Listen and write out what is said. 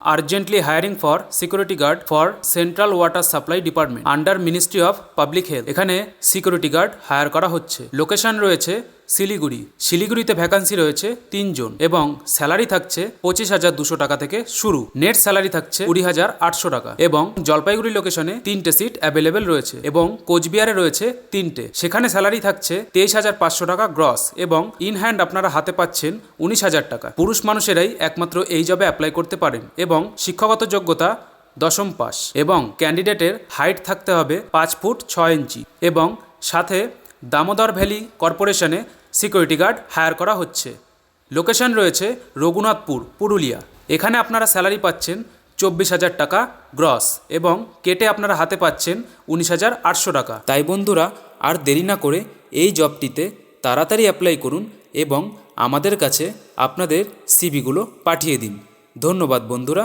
Urgently hiring for security guard for Central Water Supply Department under Ministry of Public Health। এখানে security guard hire করা হচ্ছে। Location রয়েছে শিলিগুড়ি। শিলিগুড়িতে vacancy রয়েছে 3 জন এবং স্যালারি থাকছে 25,200 টাকা থেকে শুরু। নেট স্যালারি থাকছে 20,800 টাকা এবং জলপাইগুড়ি লোকেশনে 3টে সিট অ্যাভেলেবেল রয়েছে এবং কোচবিহারে রয়েছে 3টে। সেখানে স্যালারি থাকছে 23,500 টাকা গ্রস এবং ইন হ্যান্ড আপনারা হাতে পাচ্ছেন 19,000 টাকা। পুরুষ মানুষেরাই একমাত্র এই জবে অ্যাপ্লাই করতে পারেন এবং শিক্ষাগত যোগ্যতা 10ম পাস এবং ক্যান্ডিডেটের হাইট থাকতে হবে 5 ফুট 6 ইঞ্চি এবং সাথে দামোদর ভ্যালি কর্পোরেশনে সিকিউরিটি গার্ড হায়ার করা হচ্ছে। লোকেশন রয়েছে রঘুনাথপুর, পুরুলিয়া। এখানে আপনারা স্যালারি পাচ্ছেন 24,000 টাকা গ্রস এবং কেটে আপনারা হাতে পাচ্ছেন 19,800 টাকা। তাই বন্ধুরা আর দেরি না করে এই জবটিতে তাড়াতাড়ি অ্যাপ্লাই করুন এবং আমাদের কাছে আপনাদের সিভিগুলো পাঠিয়ে দিন। ধন্যবাদ বন্ধুরা।